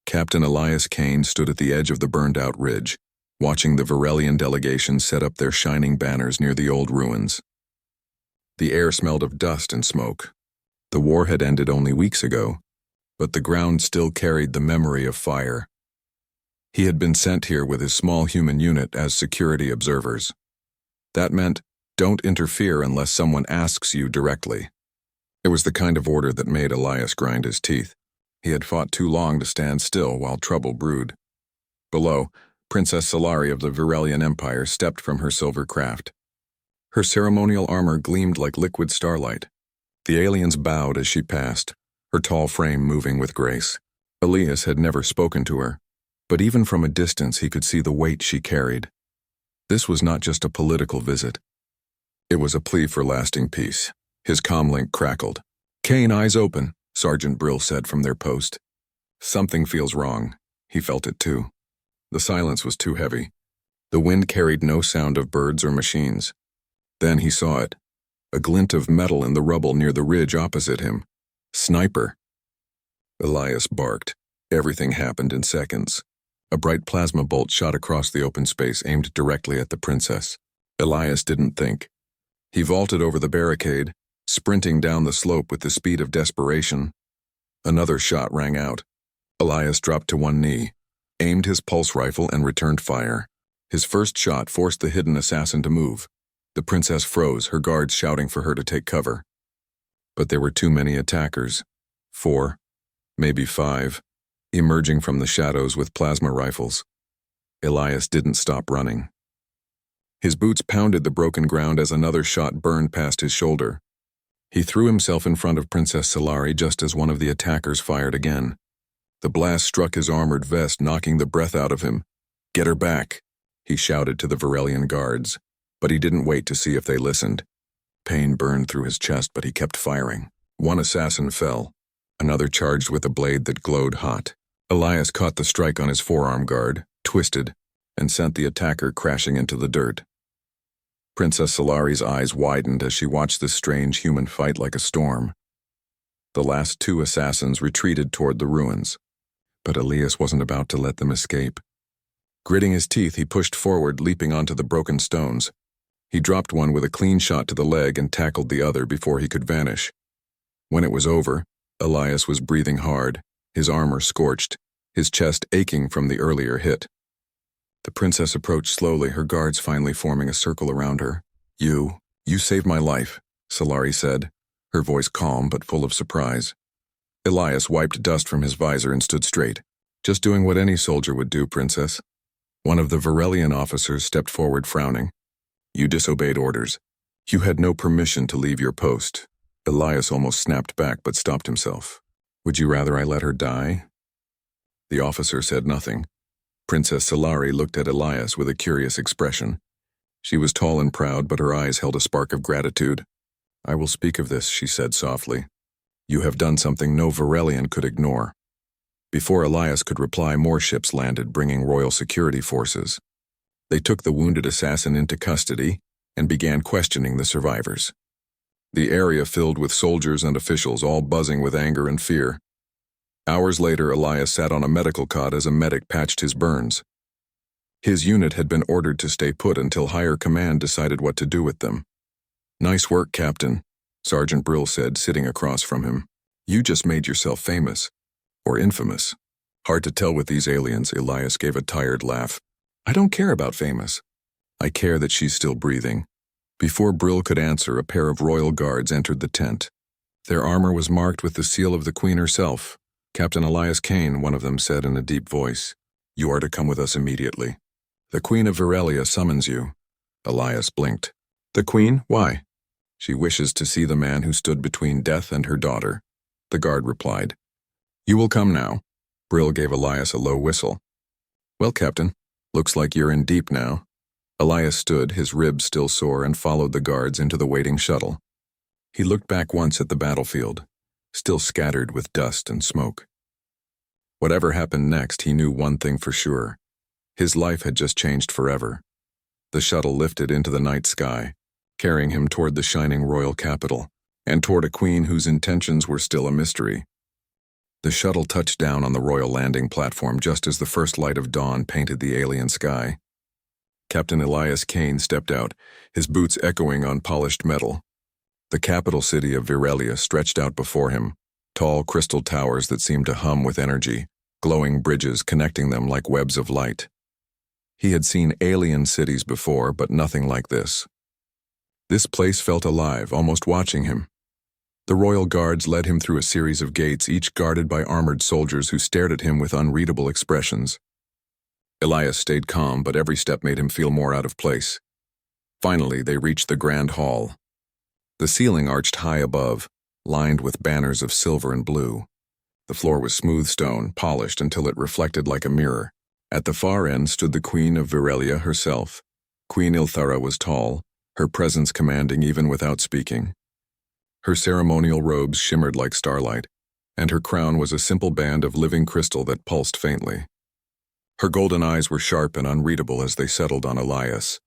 Captain Elias Kane stood at the edge of the burned-out ridge, watching the Varelian delegation set up their shining banners near the old ruins. The air smelled of dust and smoke. The war had ended only weeks ago, but the ground still carried the memory of fire. He had been sent here with his small human unit as security observers. That meant, don't interfere unless someone asks you directly. It was the kind of order that made Elias grind his teeth. He had fought too long to stand still while trouble brewed. Below, Princess Solari of the Varelian Empire stepped from her silver craft. Her ceremonial armor gleamed like liquid starlight. The aliens bowed as she passed, her tall frame moving with grace. Elias had never spoken to her, but even from a distance he could see the weight she carried. This was not just a political visit. It was a plea for lasting peace. His comlink crackled. "Kane, eyes open," Sergeant Brill said from their post. Something feels wrong. He felt it too. The silence was too heavy. The wind carried no sound of birds or machines. Then he saw it. A glint of metal in the rubble near the ridge opposite him. Sniper. Elias barked. Everything happened in seconds. A bright plasma bolt shot across the open space, aimed directly at the princess. Elias didn't think. He vaulted over the barricade, sprinting down the slope with the speed of desperation. Another shot rang out. Elias dropped to one knee, aimed his pulse rifle and returned fire. His first shot forced the hidden assassin to move. The princess froze, her guards shouting for her to take cover. But there were too many attackers. 4, maybe 5, emerging from the shadows with plasma rifles. Elias didn't stop running. His boots pounded the broken ground as another shot burned past his shoulder. He threw himself in front of Princess Solari just as one of the attackers fired again. The blast struck his armored vest, knocking the breath out of him. "Get her back," he shouted to the Varelian guards, but he didn't wait to see if they listened. Pain burned through his chest, but he kept firing. One assassin fell. Another charged with a blade that glowed hot. Elias caught the strike on his forearm guard, twisted, and sent the attacker crashing into the dirt. Princess Solari's eyes widened as she watched this strange human fight like a storm. The last 2 assassins retreated toward the ruins, but Elias wasn't about to let them escape. Gritting his teeth, he pushed forward, leaping onto the broken stones. He dropped one with a clean shot to the leg and tackled the other before he could vanish. When it was over, Elias was breathing hard, his armor scorched, his chest aching from the earlier hit. The princess approached slowly, her guards finally forming a circle around her. You saved my life," Solari said, her voice calm but full of surprise. Elias wiped dust from his visor and stood straight. "Just doing what any soldier would do, princess." One of the Varelian officers stepped forward, frowning. "You disobeyed orders. You had no permission to leave your post." Elias almost snapped back but stopped himself. "Would you rather I let her die?" The officer said nothing. Princess Solari looked at Elias with a curious expression. She was tall and proud, but her eyes held a spark of gratitude. "I will speak of this," she said softly. "You have done something no Varelian could ignore." Before Elias could reply, more ships landed, bringing royal security forces. They took the wounded assassin into custody and began questioning the survivors. The area filled with soldiers and officials, all buzzing with anger and fear. Hours later, Elias sat on a medical cot as a medic patched his burns. His unit had been ordered to stay put until higher command decided what to do with them. "Nice work, Captain," Sergeant Brill said, sitting across from him. "You just made yourself famous. Or infamous. Hard to tell with these aliens." Elias gave a tired laugh. "I don't care about famous. I care that she's still breathing." Before Brill could answer, a pair of royal guards entered the tent. Their armor was marked with the seal of the Queen herself. "Captain Elias Kane," one of them said in a deep voice. "You are to come with us immediately. The Queen of Varelia summons you." Elias blinked. "The Queen? Why?" "She wishes to see the man who stood between death and her daughter." The guard replied. "You will come now." Brill gave Elias a low whistle. "Well, Captain, looks like you're in deep now." Elias stood, his ribs still sore, and followed the guards into the waiting shuttle. He looked back once at the battlefield, still scattered with dust and smoke. Whatever happened next, he knew one thing for sure. His life had just changed forever. The shuttle lifted into the night sky, carrying him toward the shining royal capital, and toward a queen whose intentions were still a mystery. The shuttle touched down on the royal landing platform just as the first light of dawn painted the alien sky. Captain Elias Kane stepped out, his boots echoing on polished metal. The capital city of Virelia stretched out before him, tall crystal towers that seemed to hum with energy, glowing bridges connecting them like webs of light. He had seen alien cities before, but nothing like this. This place felt alive, almost watching him. The royal guards led him through a series of gates, each guarded by armored soldiers who stared at him with unreadable expressions. Elias stayed calm, but every step made him feel more out of place. Finally, they reached the grand hall. The ceiling arched high above, lined with banners of silver and blue. The floor was smooth stone, polished until it reflected like a mirror. At the far end stood the Queen of Virelia herself. Queen Ilthara was tall, her presence commanding even without speaking. Her ceremonial robes shimmered like starlight, and her crown was a simple band of living crystal that pulsed faintly. Her golden eyes were sharp and unreadable as they settled on Elias.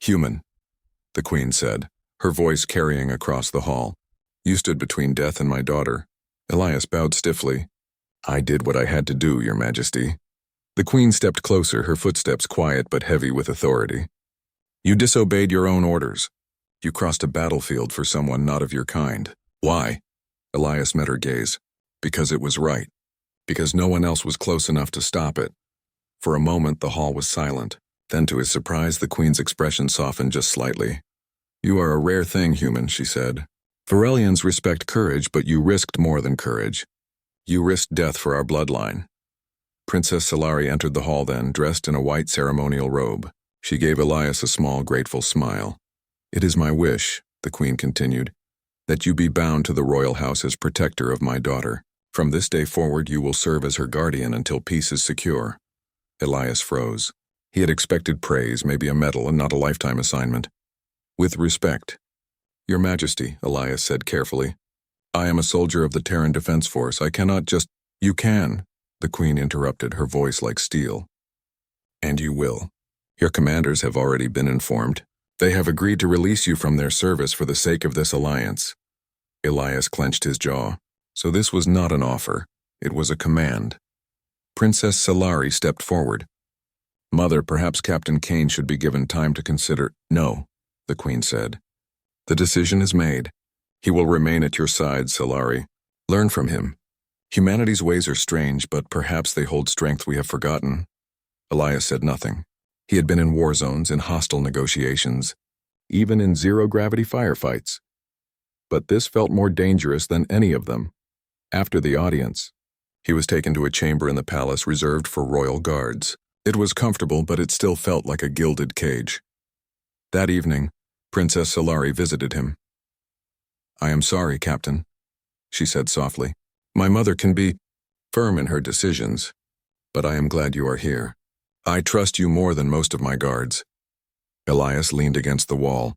"Human," the Queen said, her voice carrying across the hall. "You stood between death and my daughter." Elias bowed stiffly. "I did what I had to do, Your Majesty." The Queen stepped closer, her footsteps quiet but heavy with authority. "You disobeyed your own orders. You crossed a battlefield for someone not of your kind. Why?" Elias met her gaze. "Because it was right. Because no one else was close enough to stop it." For a moment, the hall was silent. Then, to his surprise, the Queen's expression softened just slightly. "You are a rare thing, human," she said. "Virelians respect courage, but you risked more than courage. You risked death for our bloodline." Princess Solari entered the hall then, dressed in a white ceremonial robe. She gave Elias a small, grateful smile. "It is my wish," the Queen continued, "that you be bound to the royal house as protector of my daughter. From this day forward, you will serve as her guardian until peace is secure." Elias froze. He had expected praise, maybe a medal, and not a lifetime assignment. "With respect." "Your Majesty," Elias said carefully. "I am a soldier of the Terran Defense Force. I cannot just—" "You can," the Queen interrupted, her voice like steel. "And you will. Your commanders have already been informed. They have agreed to release you from their service for the sake of this alliance." Elias clenched his jaw. So this was not an offer. It was a command. Princess Solari stepped forward. "Mother, perhaps Captain Kane should be given time to consider—" "No," the Queen said. "The decision is made. He will remain at your side, Solari. Learn from him. Humanity's ways are strange, but perhaps they hold strength we have forgotten." Elias said nothing. He had been in war zones, in hostile negotiations, even in zero-gravity firefights. But this felt more dangerous than any of them. After the audience, he was taken to a chamber in the palace reserved for royal guards. It was comfortable, but it still felt like a gilded cage. That evening, Princess Solari visited him. "I am sorry, Captain," she said softly. "My mother can be firm in her decisions, but I am glad you are here. I trust you more than most of my guards." Elias leaned against the wall.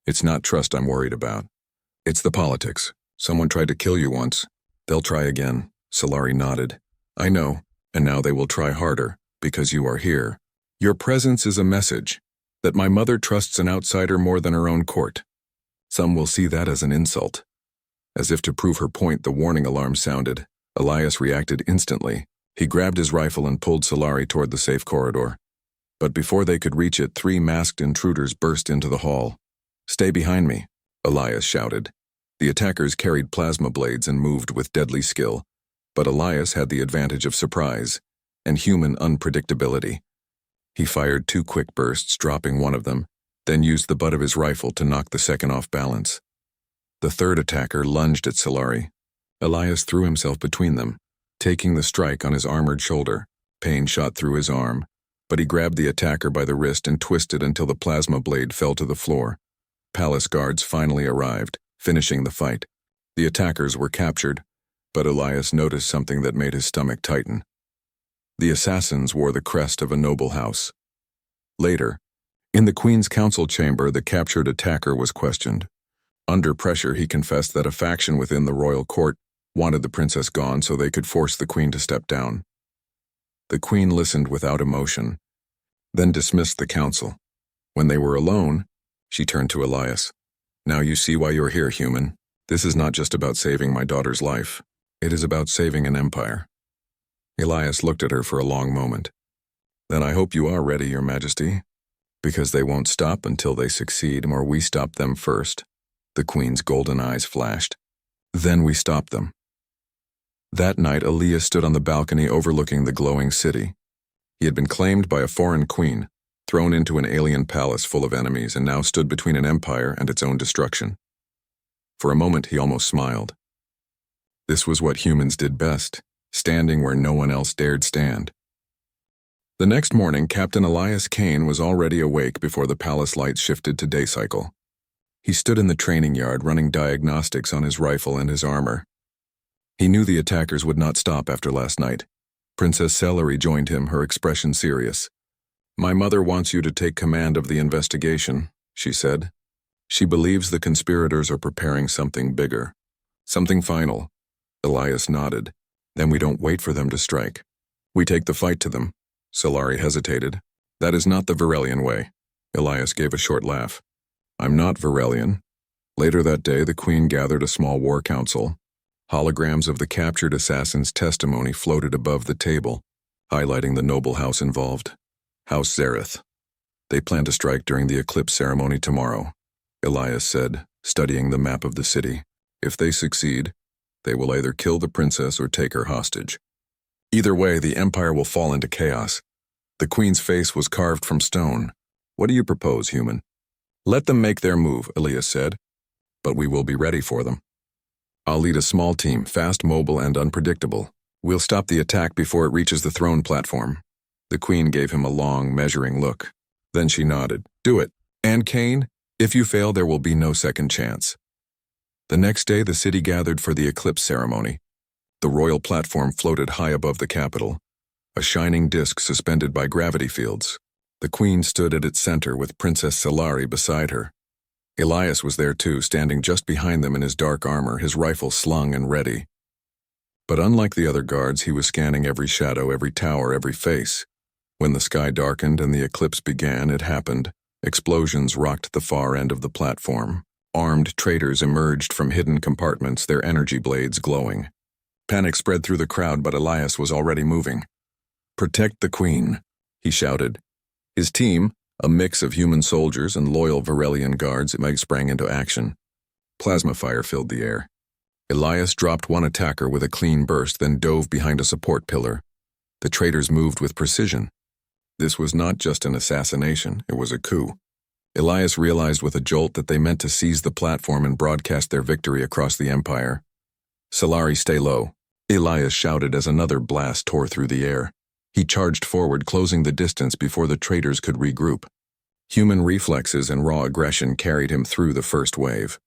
"It's not trust I'm worried about. It's the politics. Someone tried to kill you once. They'll try again." Solari nodded. "I know, and now they will try harder, because you are here. Your presence is a message, that my mother trusts an outsider more than her own court. Some will see that as an insult." As if to prove her point, the warning alarm sounded. Elias reacted instantly. He grabbed his rifle and pulled Solari toward the safe corridor. But before they could reach it, 3 masked intruders burst into the hall. "Stay behind me," Elias shouted. The attackers carried plasma blades and moved with deadly skill, but Elias had the advantage of surprise and human unpredictability. He fired 2 quick bursts, dropping one of them, then used the butt of his rifle to knock the second off balance. The third attacker lunged at Solari. Elias threw himself between them, taking the strike on his armored shoulder. Pain shot through his arm, but he grabbed the attacker by the wrist and twisted until the plasma blade fell to the floor. Palace guards finally arrived, finishing the fight. The attackers were captured, but Elias noticed something that made his stomach tighten. The assassins wore the crest of a noble house. Later, in the Queen's council chamber, the captured attacker was questioned. Under pressure, he confessed that a faction within the royal court wanted the princess gone so they could force the Queen to step down. The Queen listened without emotion, then dismissed the council. When they were alone, she turned to Elias. "Now you see why you're here, human. This is not just about saving my daughter's life. It is about saving an empire. Elias looked at her for a long moment. Then I hope you are ready, Your Majesty, because they won't stop until they succeed, or we stop them first. The Queen's golden eyes flashed. Then we stop them. That night, Elias stood on the balcony overlooking the glowing city. He had been claimed by a foreign queen, thrown into an alien palace full of enemies, and now stood between an empire and its own destruction. For a moment, he almost smiled. This was what humans did best, standing where no one else dared stand. The next morning, Captain Elias Kane was already awake before the palace lights shifted to day cycle. He stood in the training yard running diagnostics on his rifle and his armor. He knew the attackers would not stop after last night. Princess Celery joined him, her expression serious. My mother wants you to take command of the investigation, she said. She believes the conspirators are preparing something bigger. Something final. Elias nodded. Then we don't wait for them to strike. We take the fight to them. Solari hesitated. That is not the Varelian way. Elias gave a short laugh. I'm not Varelian. Later that day, the Queen gathered a small war council. Holograms of the captured assassin's testimony floated above the table, highlighting the noble house involved. House Zareth. They plan to strike during the eclipse ceremony tomorrow, Elias said, studying the map of the city. If they succeed, they will either kill the princess or take her hostage. Either way, the empire will fall into chaos. The Queen's face was carved from stone. What do you propose, human? Let them make their move, Elias said, but we will be ready for them. I'll lead a small team, fast, mobile, and unpredictable. We'll stop the attack before it reaches the throne platform. The Queen gave him a long, measuring look. Then she nodded. Do it. And Kane, if you fail, there will be no second chance. The next day, the city gathered for the eclipse ceremony. The royal platform floated high above the capital, a shining disk suspended by gravity fields. The Queen stood at its center with Princess Solari beside her. Elias was there too, standing just behind them in his dark armor, his rifle slung and ready. But unlike the other guards, he was scanning every shadow, every tower, every face. When the sky darkened and the eclipse began, it happened. Explosions rocked the far end of the platform. Armed traders emerged from hidden compartments, their energy blades glowing. Panic spread through the crowd, but Elias was already moving. Protect the Queen, he shouted. His team, a mix of human soldiers and loyal Varelian guards, sprang into action. Plasma fire filled the air. Elias dropped one attacker with a clean burst, then dove behind a support pillar. The traitors moved with precision. This was not just an assassination, it was a coup. Elias realized with a jolt that they meant to seize the platform and broadcast their victory across the empire. Solari, stay low, Elias shouted as another blast tore through the air. He charged forward, closing the distance before the traitors could regroup. Human reflexes and raw aggression carried him through the first wave.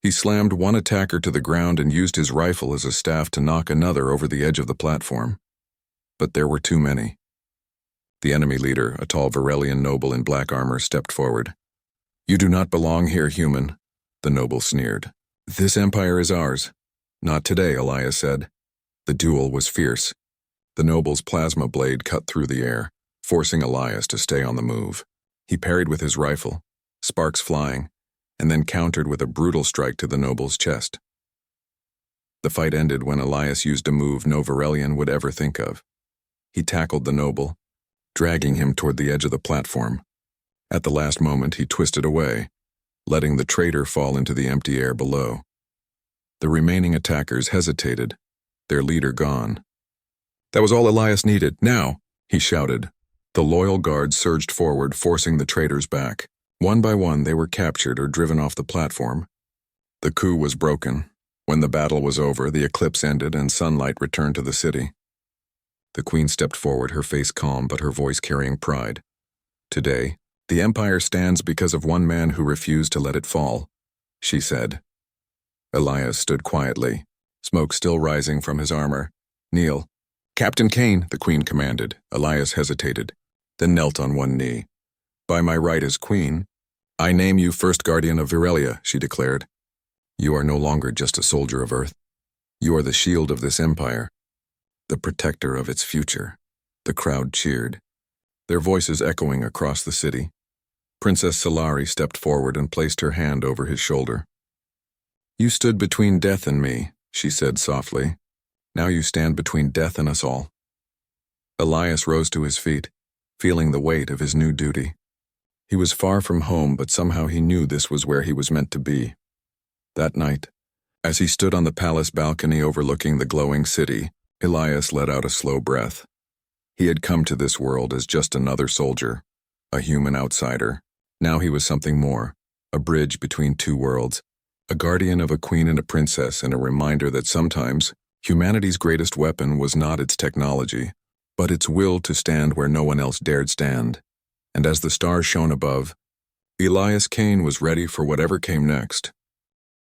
He slammed one attacker to the ground and used his rifle as a staff to knock another over the edge of the platform. But there were too many. The enemy leader, a tall Varelian noble in black armor, stepped forward. You do not belong here, human, the noble sneered. This empire is ours. Not today, Elias said. The duel was fierce. The noble's plasma blade cut through the air, forcing Elias to stay on the move. He parried with his rifle, sparks flying, and then countered with a brutal strike to the noble's chest. The fight ended when Elias used a move no Varelian would ever think of. He tackled the noble, dragging him toward the edge of the platform. At the last moment, he twisted away, letting the traitor fall into the empty air below. The remaining attackers hesitated, their leader gone. That was all Elias needed. Now, he shouted. The loyal guards surged forward, forcing the traitors back. One by one, they were captured or driven off the platform. The coup was broken. When the battle was over, the eclipse ended and sunlight returned to the city. The Queen stepped forward, her face calm but her voice carrying pride. Today, the empire stands because of one man who refused to let it fall, she said. Elias stood quietly, smoke still rising from his armor. Kneel. Captain Kane, the Queen commanded. Elias hesitated, then knelt on one knee. By my right as Queen, I name you First Guardian of Virelia, she declared. You are no longer just a soldier of Earth. You are the shield of this empire, the protector of its future. The crowd cheered, their voices echoing across the city. Princess Solari stepped forward and placed her hand over his shoulder. You stood between death and me, she said softly. Now you stand between death and us all. Elias rose to his feet, feeling the weight of his new duty. He was far from home, but somehow he knew this was where he was meant to be. That night, as he stood on the palace balcony overlooking the glowing city, Elias let out a slow breath. He had come to this world as just another soldier, a human outsider. Now he was something more, a bridge between two worlds, a guardian of a queen and a princess, and a reminder that sometimes humanity's greatest weapon was not its technology, but its will to stand where no one else dared stand. And as the stars shone above, Elias Kane was ready for whatever came next.